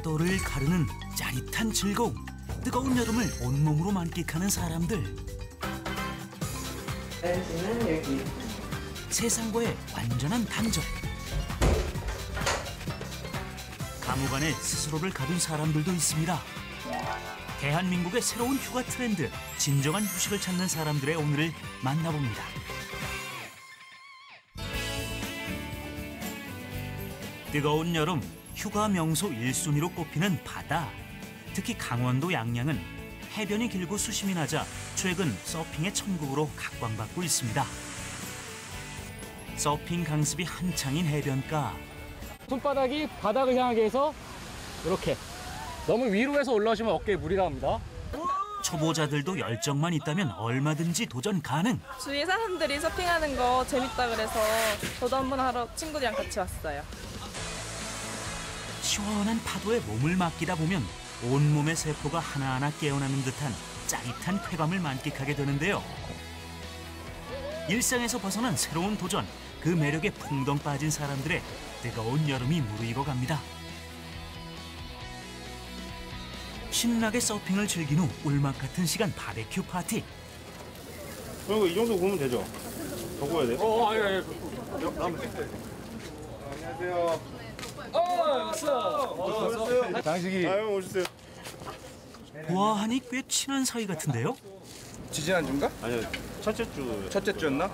파도를 가르는 짜릿한 즐거움, 뜨거운 여름을 온몸으로 만끽하는 사람들. 여기는 여기. 세상과의 완전한 단절. 감옥 안에 스스로를 가둔 사람들도 있습니다. 대한민국의 새로운 휴가 트렌드, 진정한 휴식을 찾는 사람들의 오늘을 만나봅니다. 뜨거운 여름, 휴가 명소 1순위로 꼽히는 바다. 특히 강원도 양양은 해변이 길고 수심이 낮아 최근 서핑의 천국으로 각광받고 있습니다. 서핑 강습이 한창인 해변가. 손바닥이 바닥을 향하게 해서 이렇게 너무 위로 해서 올라오시면 어깨에 무리가 갑니다. 초보자들도 열정만 있다면 얼마든지 도전 가능. 주위 사람들이 서핑하는 거 재밌다 그래서 저도 한번 하러 친구들이랑 같이 왔어요. 시원한 파도에 몸을 맡기다 보면 온몸의 세포가 하나하나 깨어나는 듯한 짜릿한 쾌감을 만끽하게 되는데요. 일상에서 벗어난 새로운 도전, 그 매력에 풍덩 빠진 사람들의 뜨거운 여름이 무르익어 갑니다. 신나게 서핑을 즐긴 후 꿀맛 같은 시간 바베큐 파티. 그리고 이 정도 구우면 되죠? 더 구워야 돼? 예. 안녕하세요. 왔어. 장식이. 아유, 오셨어요. 보아하니 꽤 친한 사이 같은데요? 지지난주인가? 아니요, 첫째 주. 첫째 주였나?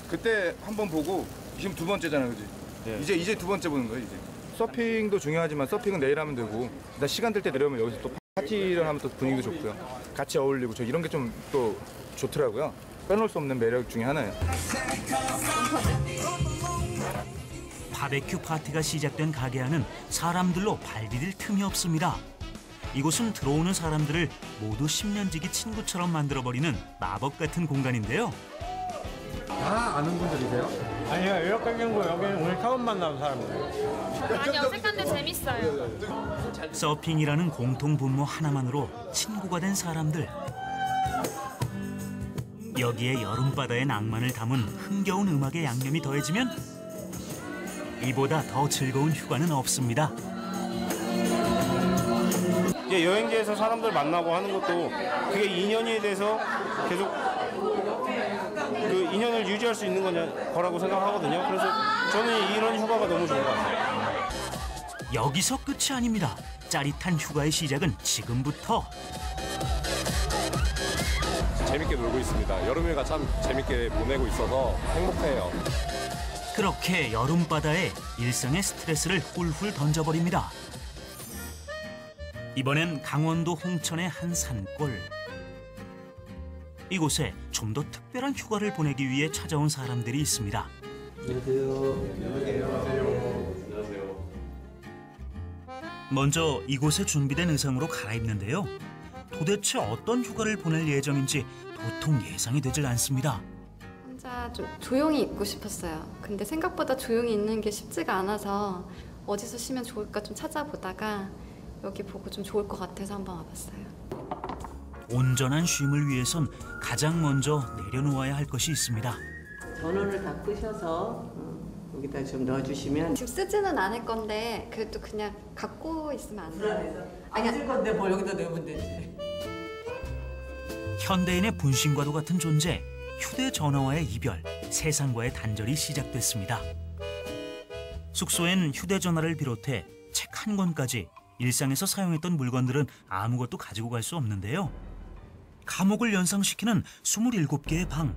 그때 한 번 보고 지금 두 번째잖아, 그지? 네. 이제 두 번째 보는 거야, 이제. 서핑도 중요하지만 서핑은 내일 하면 되고, 나 시간 될 때 내려오면 여기서 또 파티를 하면 또 분위기도 좋고요. 같이 어울리고 저 이런 게 좀 또 좋더라고요. 빼놓을 수 없는 매력 중에 하나예요. 바베큐 파티가 시작된 가게 안은 사람들로 발디딜 틈이 없습니다. 이곳은 들어오는 사람들을 모두 10년지기 친구처럼 만들어버리는 마법 같은 공간인데요. 다 아는 분들이세요? 아니요, 이렇게 경우 여기는 오늘 처음 만나는 사람들. 많이 어색한데 재밌어요. 서핑이라는 공통 분모 하나만으로 친구가 된 사람들. 여기에 여름바다의 낭만을 담은 흥겨운 음악의 양념이 더해지면 이보다 더 즐거운 휴가는 없습니다. 여행지에서 사람들 만나고 하는 것도 그게 인연이 돼서 계속 그 인연을 유지할 수 있는 거라고 생각하거든요. 그래서 저는 이런 휴가가 너무 좋은 것 같아요. 여기서 끝이 아닙니다. 짜릿한 휴가의 시작은 지금부터. 재밌게 놀고 있습니다. 여름휴가 참 재밌게 보내고 있어서 행복해요. 그렇게 여름바다에 일상의 스트레스를 훌훌 던져버립니다. 이번엔 강원도 홍천의 한 산골. 이곳에 좀 더 특별한 휴가를 보내기 위해 찾아온 사람들이 있습니다. 먼저 이곳에 준비된 의상으로 갈아입는데요. 도대체 어떤 휴가를 보낼 예정인지 도통 예상이 되질 않습니다. 혼자 좀 조용히 있고 싶었어요. 근데 생각보다 조용히 있는 게 쉽지가 않아서 어디서 쉬면 좋을까 좀 찾아보다가 여기 보고 좀 좋을 것 같아서 한번 와봤어요. 온전한 쉼을 위해선 가장 먼저 내려놓아야 할 것이 있습니다. 전원을 다 끄셔서 여기다 좀 넣어주시면. 지금 쓰지는 않을 건데 그래도 그냥 갖고 있으면 안 돼요? 아니, 안 쓸 건데 뭘 여기다 넣으면 되지. 현대인의 분신과도 같은 존재, 휴대전화와의 이별, 세상과의 단절이 시작됐습니다. 숙소엔 휴대전화를 비롯해 책 한 권까지 일상에서 사용했던 물건들은 아무것도 가지고 갈 수 없는데요. 감옥을 연상시키는 27개의 방.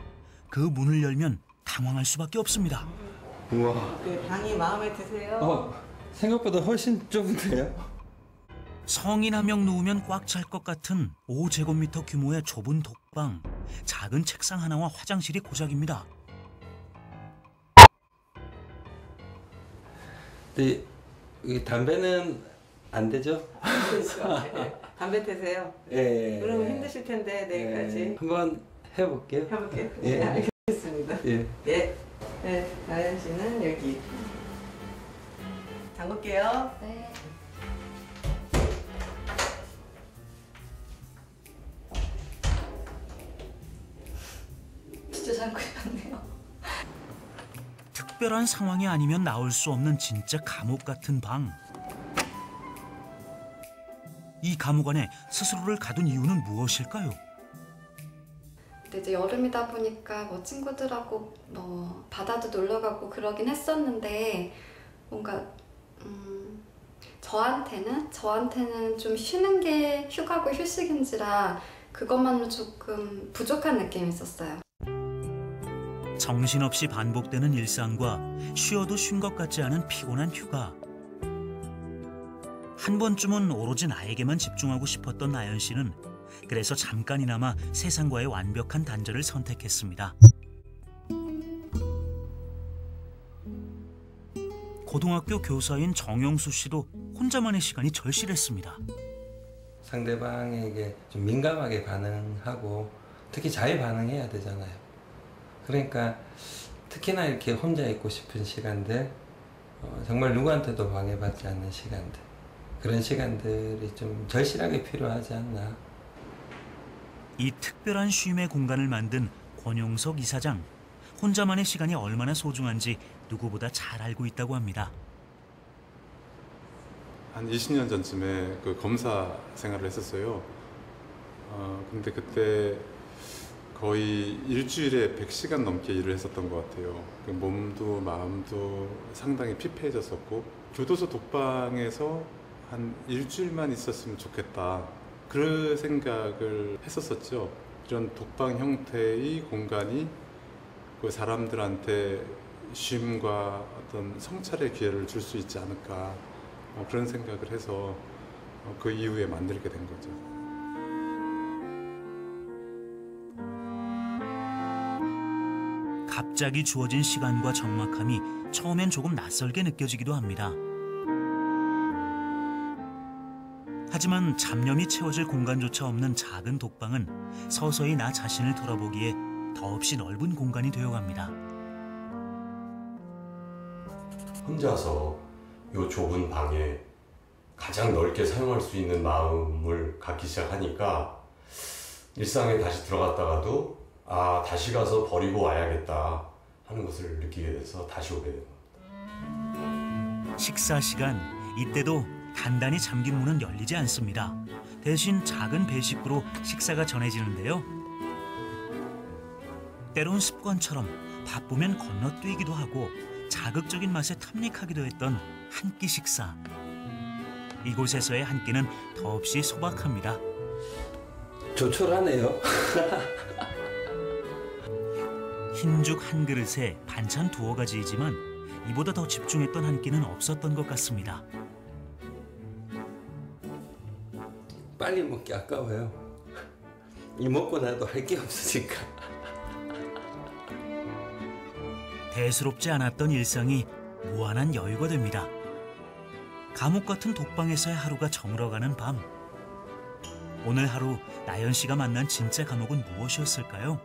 그 문을 열면 당황할 수밖에 없습니다. 우와. 네, 방이 마음에 드세요? 생각보다 훨씬 좁은데요? 성인 한 명 누우면 꽉 찰 것 같은 5제곱미터 규모의 좁은 독방. 작은 책상 하나와 화장실이 고작입니다. 네, 이 담배는 안 되죠? 담배 태세요? 예. 그러면 힘드실 텐데 내일까지. 한번 해볼게요. 해볼게요. 예. 네, 알겠습니다. 예. 예. 네, 나연 씨는 여기. 잠글게요. 네. 진짜 잠고 있었네요. 특별한 상황이 아니면 나올 수 없는 진짜 감옥 같은 방. 이 감옥 안에 스스로를 가둔 이유는 무엇일까요? 근데 이제 여름이다 보니까 뭐 친구들하고 뭐 바다도 놀러 가고 그러긴 했었는데 뭔가 저한테는 좀 쉬는 게 휴가고 휴식인지라 그것만으로 조금 부족한 느낌이 있었어요. 정신없이 반복되는 일상과 쉬어도 쉰 것 같지 않은 피곤한 휴가. 한 번쯤은 오로지 나에게만 집중하고 싶었던 나연 씨는 그래서 잠깐이나마 세상과의 완벽한 단절을 선택했습니다. 고등학교 교사인 정영수 씨도 혼자만의 시간이 절실했습니다. 상대방에게 좀 민감하게 반응하고 특히 잘 반응해야 되잖아요. 그러니까 특히나 이렇게 혼자 있고 싶은 시간들, 정말 누구한테도 방해받지 않는 시간들, 그런 시간들이 좀 절실하게 필요하지 않나. 이 특별한 쉼의 공간을 만든 권용석 이사장. 혼자만의 시간이 얼마나 소중한지 누구보다 잘 알고 있다고 합니다. 한 20년 전쯤에 그 검사 생활을 했었어요. 근데 그때 거의 일주일에 100시간 넘게 일을 했었던 것 같아요. 몸도 마음도 상당히 피폐해졌었고 교도소 독방에서 한 일주일만 있었으면 좋겠다. 그런 생각을 했었었죠. 이런 독방 형태의 공간이 그 사람들한테 쉼과 어떤 성찰의 기회를 줄 수 있지 않을까. 그런 생각을 해서 그 이후에 만들게 된 거죠. 갑자기 주어진 시간과 적막함이 처음엔 조금 낯설게 느껴지기도 합니다. 하지만 잡념이 채워질 공간조차 없는 작은 독방은 서서히 나 자신을 돌아보기에 더없이 넓은 공간이 되어갑니다. 혼자서 이 좁은 방에 가장 넓게 사용할 수 있는 마음을 갖기 시작하니까 일상에 다시 들어갔다가도 다시 가서 버리고 와야겠다 하는 것을 느끼게 돼서 다시 오게 된 겁니다. 식사 시간, 이때도 단단히 잠긴 문은 열리지 않습니다. 대신 작은 배식구로 식사가 전해지는데요. 때론 습관처럼 바쁘면 건너뛰기도 하고 자극적인 맛에 탐닉하기도 했던 한 끼 식사. 이곳에서의 한 끼는 더없이 소박합니다. 조촐하네요. 흰죽 한 그릇에 반찬 두어 가지이지만 이보다 더 집중했던 한 끼는 없었던 것 같습니다. 빨리 먹기 아까워요. 이 먹고 나도 할 게 없으니까. 대수롭지 않았던 일상이 무한한 여유가 됩니다. 감옥 같은 독방에서의 하루가 저물어가는 밤. 오늘 하루 나연 씨가 만난 진짜 감옥은 무엇이었을까요?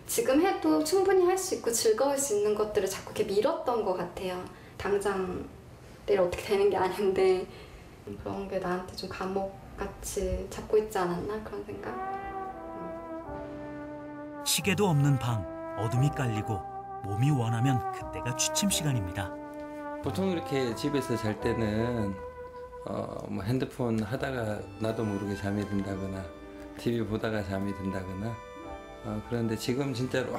지금 해도 충분히 할 수 있고 즐거울 수 있는 것들을 자꾸 이렇게 미뤘던 것 같아요. 당장 내일 어떻게 되는 게 아닌데 그런 게 나한테 좀 감옥같이 잡고 있지 않았나 그런 생각? 시계도 없는 방, 어둠이 깔리고 몸이 원하면 그때가 취침 시간입니다. 보통 이렇게 집에서 잘 때는 뭐 핸드폰 하다가 나도 모르게 잠이 든다거나 TV 보다가 잠이 든다거나 그런데 지금 진짜로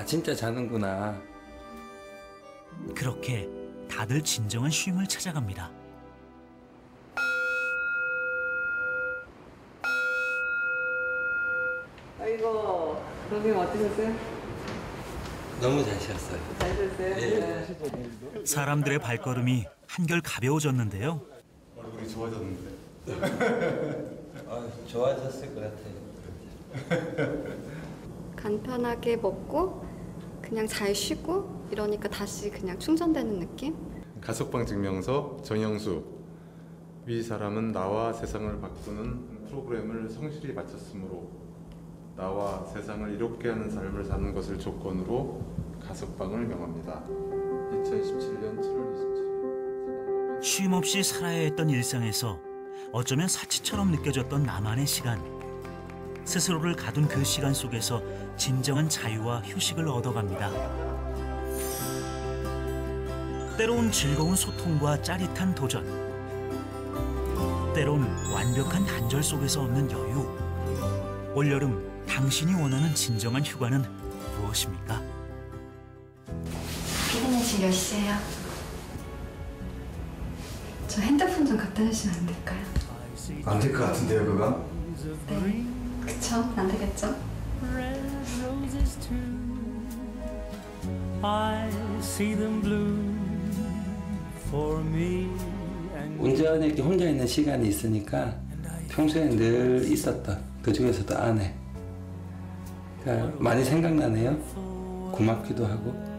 진짜 자는구나. 그렇게 다들 진정한 쉼을 찾아갑니다. 아이고, 선생님 어떠셨어요? 너무 잘 쉬었어요. 잘 쉬었어요? 네. 사람들의 발걸음이 한결 가벼워졌는데요. 얼굴이 좋아졌는데. 좋아졌을 것 같아요. 간편하게 먹고 그냥 잘 쉬고 이러니까 다시 그냥 충전되는 느낌? 가석방 증명서 정영수. 위 사람은 나와 세상을 바꾸는 프로그램을 성실히 마쳤으므로 나와 세상을 이롭게 하는 삶을 사는 것을 조건으로 가석방을 명합니다. 2017년 7월 27일. 쉼 없이 살아야 했던 일상에서 어쩌면 사치처럼 느껴졌던 나만의 시간. 스스로를 가둔 그 시간 속에서 진정한 자유와 휴식을 얻어갑니다. 때로는 즐거운 소통과 짜릿한 도전, 때론 완벽한 단절 속에서 얻는 여유. 올여름 당신이 원하는 진정한 휴가는 무엇입니까? 피디님 지금 몇 시예요? 저 핸드폰 좀 갖다 주시면 안 될까요? 안 될 것 같은데요, 그거? 네. 그쵸? 안 되겠죠? 운전에 이렇게 혼자 있는 시간이 있으니까 평소에 늘 있었던 그 중에서도 아내. 그러니까 많이 생각나네요. 고맙기도 하고.